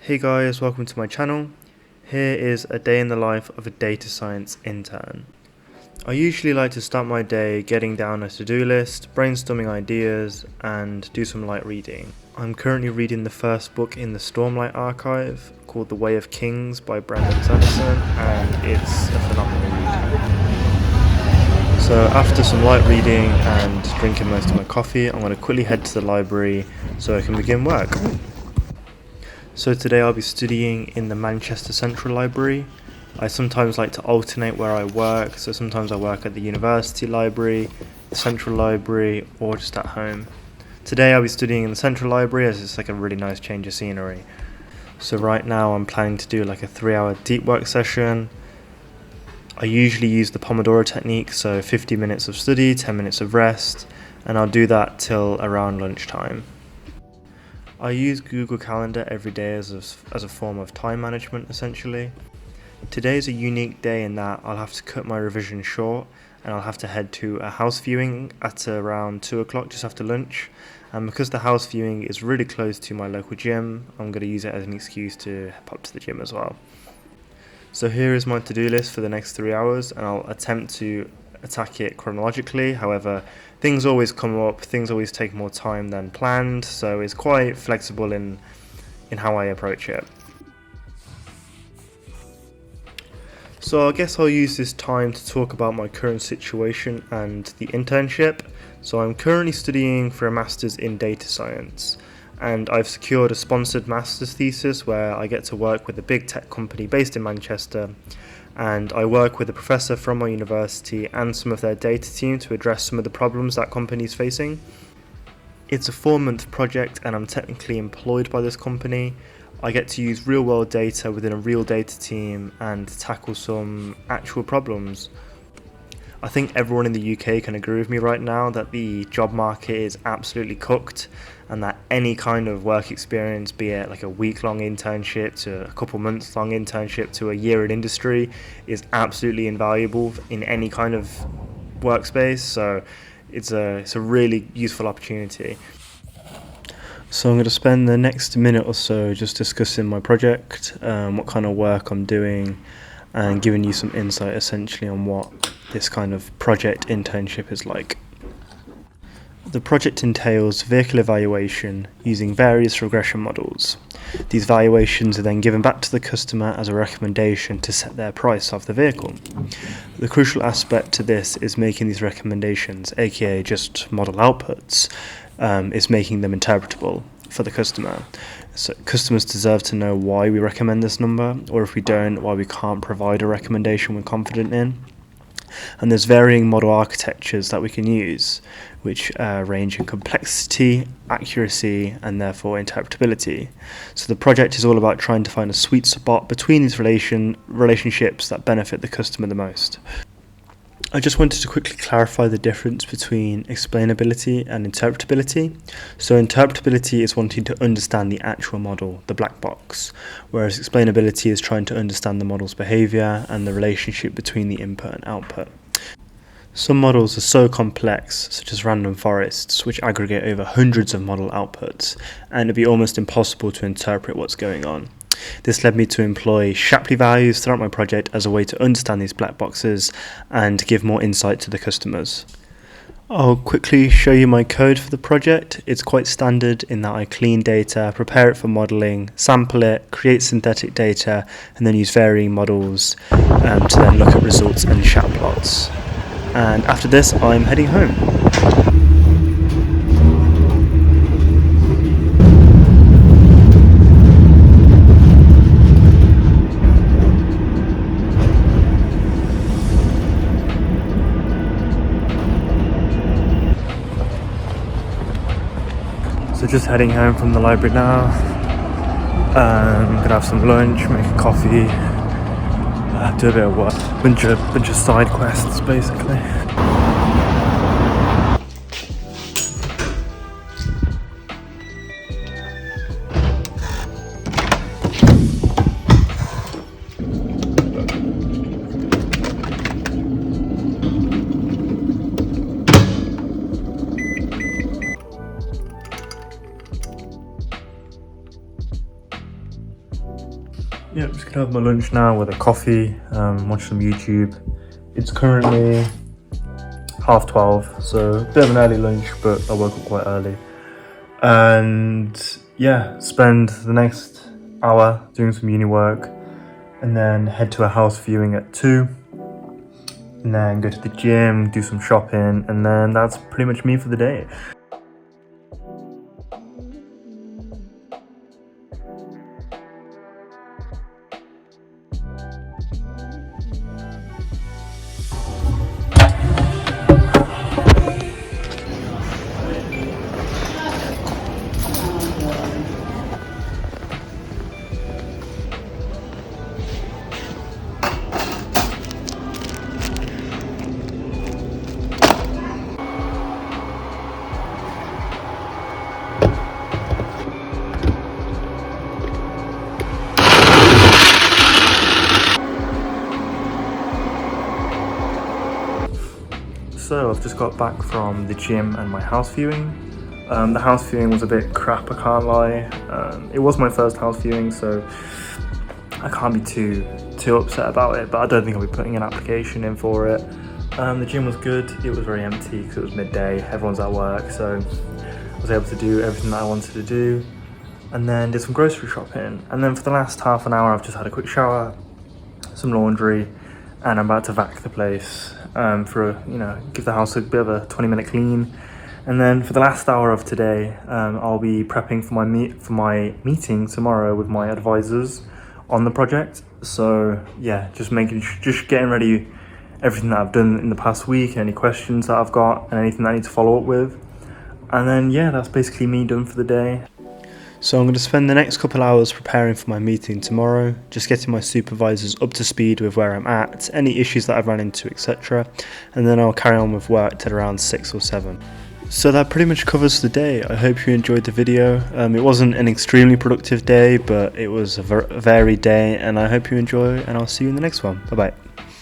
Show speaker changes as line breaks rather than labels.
Hey guys, welcome to my channel. Here is a day in the life of a data science intern. I usually like to start my day getting down a to-do list, brainstorming ideas, and do some light reading. I'm currently reading the first book in the Stormlight archive called The Way of Kings by Brendan Sanderson, and it's a phenomenal read. So after some light reading and drinking most of my coffee, I'm going to quickly head to the library so I can begin work. So today I'll be studying in the Manchester Central Library. I sometimes like to alternate where I work, so sometimes I work at the University Library, the Central Library, or just at home. Today I'll be studying in the Central Library as it's like a really nice change of scenery. So right now I'm planning to do like a 3-hour deep work session. I usually use the Pomodoro technique, so 50 minutes of study, 10 minutes of rest, and I'll do that till around lunchtime. I use Google Calendar every day as a form of time management essentially. Today is a unique day in that I'll have to cut my revision short and I'll have to head to a house viewing at around 2 o'clock just after lunch, and because the house viewing is really close to my local gym, I'm going to use it as an excuse to pop to the gym as well. So here is my to-do list for the next 3 hours, and I'll attempt to attack it chronologically. However, things always come up, things always take more time than planned, so it's quite flexible in how I approach it. So I guess I'll use this time to talk about my current situation and the internship. So I'm currently studying for a master's in data science, and I've secured a sponsored master's thesis where I get to work with a big tech company based in Manchester, and I work with a professor from my university and some of their data team to address some of the problems that company is facing. It's a 4-month project and I'm technically employed by this company. I get to use real world data within a real data team and tackle some actual problems. I think everyone in the UK can agree with me right now that the job market is absolutely cooked, and that any kind of work experience, be it like a week-long internship to a couple months long internship to a year in industry, is absolutely invaluable in any kind of workspace. So it's a really useful opportunity. So I'm going to spend the next minute or so just discussing my project, what kind of work I'm doing, and giving you some insight essentially on what this kind of project internship is like. The project entails vehicle evaluation using various regression models. These valuations are then given back to the customer as a recommendation to set their price of the vehicle. The crucial aspect to this is making these recommendations, aka just model outputs, is making them interpretable for the customer. So customers deserve to know why we recommend this number, or if we don't, why we can't provide a recommendation we're confident in. And there's varying model architectures that we can use, which range in complexity, accuracy, and therefore interpretability. So the project is all about trying to find a sweet spot between these relationships that benefit the customer the most. I just wanted to quickly clarify the difference between explainability and interpretability. So interpretability is wanting to understand the actual model, the black box, whereas explainability is trying to understand the model's behavior and the relationship between the input and output. Some models are so complex, such as random forests, which aggregate over hundreds of model outputs, and it'd be almost impossible to interpret what's going on. This led me to employ Shapley values throughout my project as a way to understand these black boxes and give more insight to the customers. I'll quickly show you my code for the project. It's quite standard in that I clean data, prepare it for modelling, sample it, create synthetic data, and then use varying models to then look at results and chat plots. And after this, I'm heading home. So just heading home from the library now. I'm gonna have some lunch, make a coffee, do a bit of work, bunch of side quests basically. Yeah, I'm just gonna have my lunch now with a coffee, watch some YouTube. It's currently 12:30, so a bit of an early lunch, but I woke up quite early. And yeah, spend the next hour doing some uni work, and then head to a house viewing at 2, and then go to the gym, do some shopping, and then that's pretty much me for the day. So I've just got back from the gym and my house viewing. The house viewing was a bit crap, I can't lie. It was my first house viewing, so I can't be too upset about it, but I don't think I'll be putting an application in for it. The gym was good. It was very empty because it was midday, everyone's at work, so I was able to do everything that I wanted to do, and then did some grocery shopping. And then for the last half an hour I've just had a quick shower, some laundry, and I'm about to vac the place give the house a bit of a 20-minute clean. And then for the last hour of today, I'll be prepping for my meeting tomorrow with my advisors on the project. So yeah, just getting ready everything that I've done in the past week, any questions that I've got, and anything that I need to follow up with. And then yeah, that's basically me done for the day. So I'm going to spend the next couple hours preparing for my meeting tomorrow, just getting my supervisors up to speed with where I'm at, any issues that I've run into, etc. And then I'll carry on with work till around 6 or 7. So that pretty much covers the day. I hope you enjoyed the video. It wasn't an extremely productive day, but it was a varied day, and I hope you enjoy, and I'll see you in the next one. Bye bye.